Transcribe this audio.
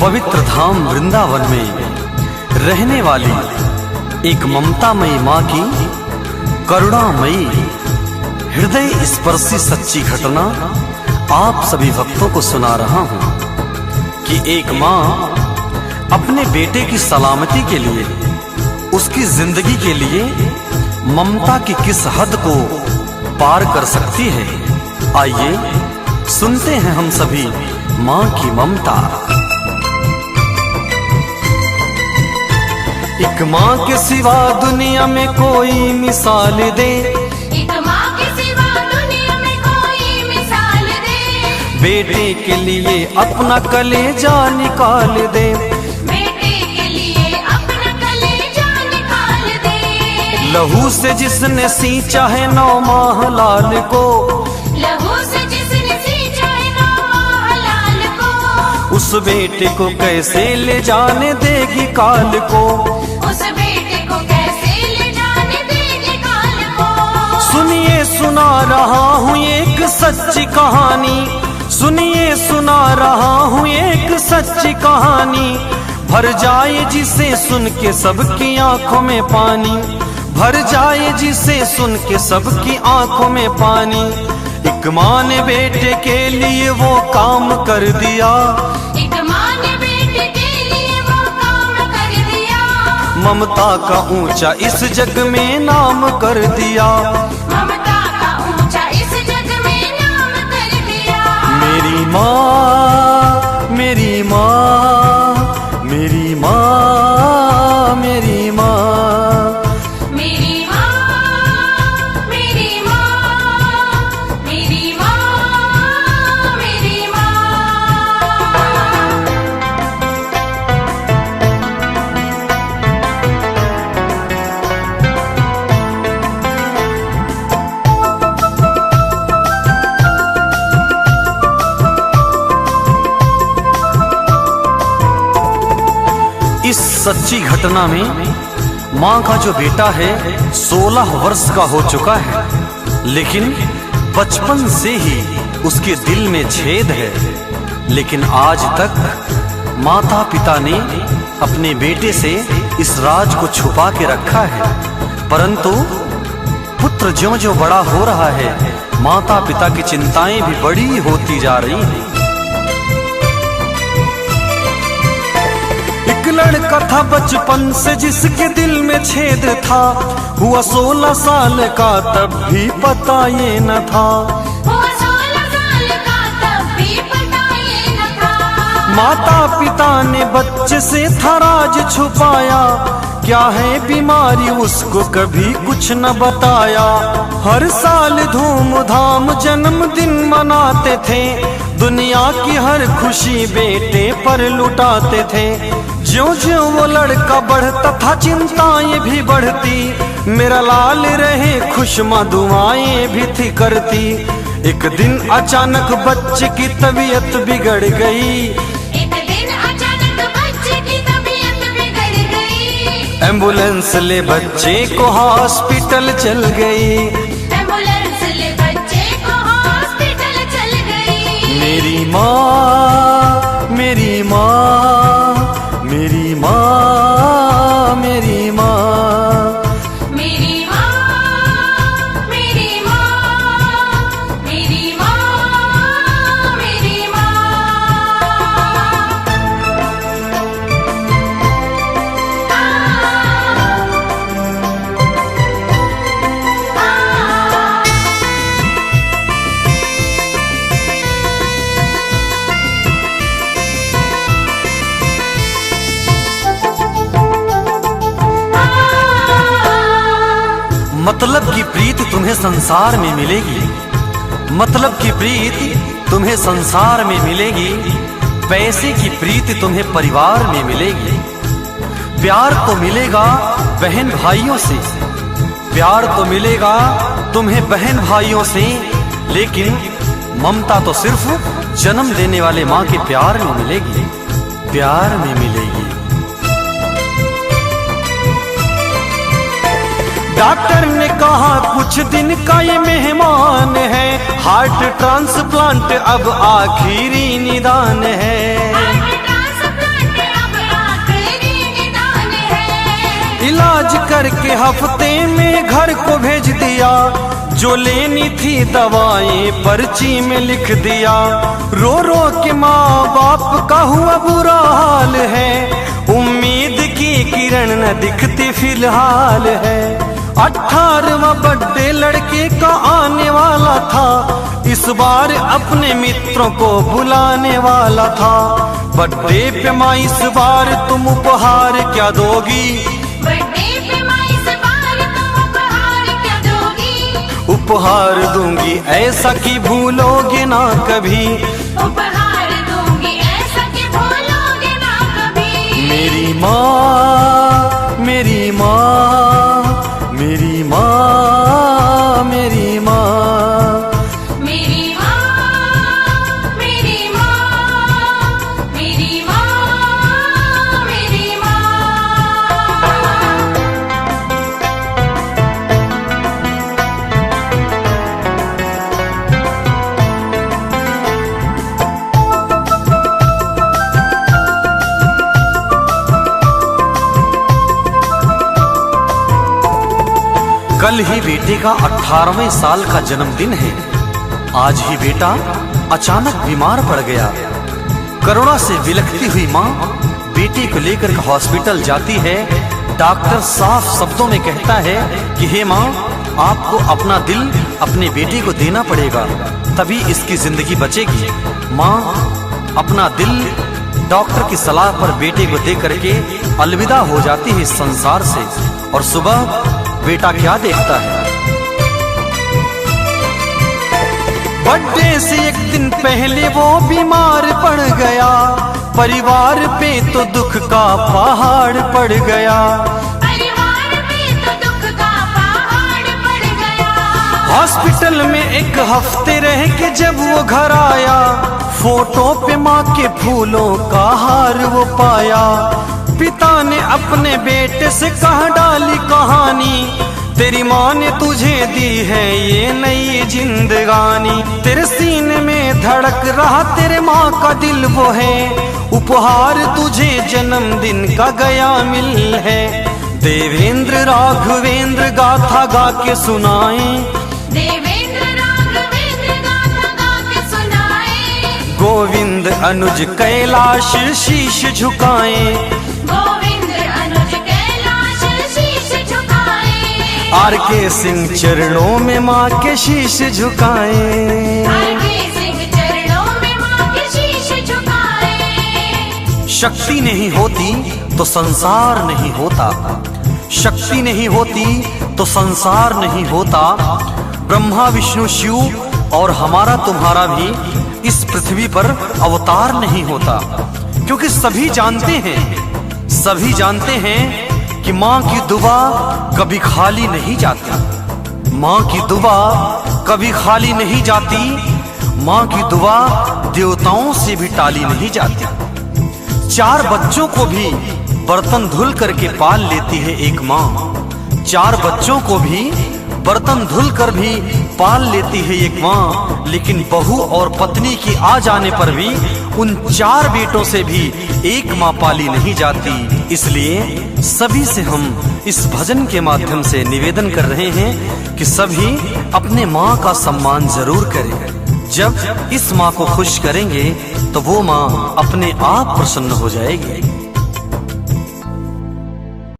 पवित्र धाम वृंदावन में रहने वाली एक ममतामयी माँ की करुणामयी हृदय स्पर्शी सच्ची घटना आप सभी भक्तों को सुना रहा हूँ कि एक माँ अपने बेटे की सलामती के लिए, उसकी जिंदगी के लिए ममता की किस हद को पार कर सकती है। आइए सुनते हैं हम सभी माँ की ममता। एक माँ के सिवा दुनिया में कोई मिसाल दे, एक माँ के सिवा दुनिया में कोई मिसाल दे। बेटे के लिए अपना कलेजा निकाल दे, बेटे के लिए अपना कलेजा निकाल दे। लहू से जिसने सींचा है 9 माह लाल को, लहू से जिसने सींचा है 9 माह लाल को, उस बेटे को कैसे ले जाने देगी काल को। उस बेटे को कैसे ले जाने देगी काल को। सुनिए सुना रहा हूँ एक सच्ची कहानी, सुनिए सुना रहा हूँ एक सच्ची कहानी। भर जाए जिसे सुन के सबकी आंखों में पानी, भर जाए जिसे सुन के सबकी आंखों में पानी। एक माँ ने बेटे के लिए वो काम कर दिया, एक माँ ने बेटे के लिए वो काम कर दिया। ममता का ऊंचा इस जग में नाम कर दिया। ममता का ऊंचा इस जग में नाम कर दिया। मेरी माँ, मेरी माँ, मेरी माँ, मेरी माँ, मेरी माँ, मेरी माँ, मेरी माँ, मेरी माँ। इस सच्ची घटना में माँ का जो बेटा है 16 वर्ष का हो चुका है, लेकिन बचपन से ही उसके दिल में छेद है। लेकिन आज तक माता पिता ने अपने बेटे से इस राज को छुपा के रखा है। परंतु पुत्र ज्यों-ज्यों बड़ा हो रहा है, माता पिता की चिंताएं भी बड़ी होती जा रही हैं। एक लड़का था बचपन से जिसके दिल में छेद था, हुआ 16 साल का तब भी पता ये न था। हुआ 16 साल का तब भी पता ये न था। माता पिता ने बच्चे से था राज छुपाया, क्या है बीमारी उसको कभी कुछ न बताया। हर साल धूमधाम जन्मदिन मनाते थे, दुनिया की हर खुशी बेटे पर लुटाते थे। ज्यों-ज्यों वो लड़का बढ़ता था चिंताएं भी बढ़ती, मेरा लाल रहे खुश माँ दुआएं भी थी करती। एक दिन अचानक बच्चे की तबीयत बिगड़ गई, एक दिन अचानक बच्चे की तबीयत बिगड़ गई। एम्बुलेंस ले बच्चे को हॉस्पिटल चल गई, एम्बुलेंस ले बच्चे को हॉस्पिटल चल गई। मेरी माँ, मेरी माँ, मेरी माँ, मेरी माँ, मेरी माँ, मेरी माँ, मेरी माँ, मेरी माँ। मतलब की प्रीत तुम्हें संसार में मिलेगी, मतलब की प्रीत तुम्हें संसार में मिलेगी। पैसे की प्रीत तुम्हें परिवार में मिलेगी। प्यार तो मिलेगा बहन भाइयों से, प्यार तो मिलेगा तुम्हें बहन भाइयों से, लेकिन ममता तो सिर्फ जन्म देने वाले माँ के प्यार में मिलेगी, प्यार में मिलेगी। डॉक्टर ने कहा कुछ दिन का ये मेहमान है, हार्ट ट्रांसप्लांट अब आखिरी निदान है। हार्ट ट्रांसप्लांट इलाज करके हफ्ते में घर को भेज दिया। जो लेनी थी दवाएं पर्ची में लिख दिया। रो रो के माँ बाप का हुआ बुरा हाल है। उम्मीद की किरण न दिखती फिलहाल है। 18वां बर्थडे लड़के का आने वाला था। इस बार अपने मित्रों को बुलाने वाला था। बर्थडे पे माँ इस बार तुम उपहार क्या दोगी? बर्थडे पे माँ इस बार तुम उपहार क्या दोगी? उपहार दूंगी ऐसा कि भूलोगे ना कभी। उपहार दूंगी ऐसा कि भूलोगे ना कभी। मेरी माँ, मेरी माँ, मेरी माँ, मेरी माँ। मेरी माँ, मेरी माँ, मेरी माँ, मेरी माँ। कल ही बेटे का 18वें साल का जन्मदिन है। आज ही बेटा अचानक बीमार पड़ गया। करुणा से बिलखती हुई माँ बेटे को लेकर हॉस्पिटल जाती है। डॉक्टर साफ शब्दों में कहता है कि हे माँ, आपको अपना दिल अपने बेटे को देना पड़ेगा, तभी इसकी जिंदगी बचेगी। माँ अपना दिल डॉक्टर की सलाह पर बेटे को दे करके अलविदा हो जाती है इस संसार से। और सुबह बेटा क्या देखता है? बर्थडे से एक दिन पहले वो बीमार पड़ गया। परिवार पे तो दुख का पहाड़ पड़ गया। परिवार पे तो दुख का पहाड़ पड़ गया। हॉस्पिटल में एक हफ्ते रह के जब वो घर आया, फोटो पे माँ के फूलों का हार वो पाया। पिता ने अपने बेटे से कहा डाली कहानी, तेरी माँ ने तुझे दी है ये नई जिंदगानी। तेरे सीने में धड़क रहा तेरे माँ का दिल वो है। उपहार तुझे जन्मदिन का गया मिल है। देवेंद्र राघवेंद्र गाथा गा के सुनाए। देवेंद्र राघवेंद्र गाथा गा के सुनाए। गोविंद अनुज कैलाश शीश झुकाए। गोविंद अनुज कैलाश शीश झुकाए। आर.के. सिंह चरणों में माँ के शीश झुकाए। आर.के. सिंह चरणों में माँ के शीश झुकाए। शक्ति नहीं होती तो संसार नहीं होता। शक्ति नहीं होती तो संसार नहीं होता। ब्रह्मा विष्णु शिव और हमारा तुम्हारा भी इस पृथ्वी पर अवतार नहीं होता। क्योंकि सभी जानते हैं कि माँ की दुआ कभी खाली नहीं जाती। माँ की दुआ कभी खाली नहीं जाती। माँ की दुआ देवताओं से भी टाली नहीं जाती। 4 बच्चों को भी बर्तन धुल करके पाल लेती है एक माँ। 4 बच्चों को भी बर्तन धुल कर भी पाल लेती है एक माँ। लेकिन बहू और पत्नी की आ जाने पर भी उन 4 बेटों से भी एक माँ पाली नहीं जाती। इसलिए सभी से हम इस भजन के माध्यम से निवेदन कर रहे हैं कि सभी अपने माँ का सम्मान जरूर करें। जब इस माँ को खुश करेंगे तो वो माँ अपने आप प्रसन्न हो जाएगी।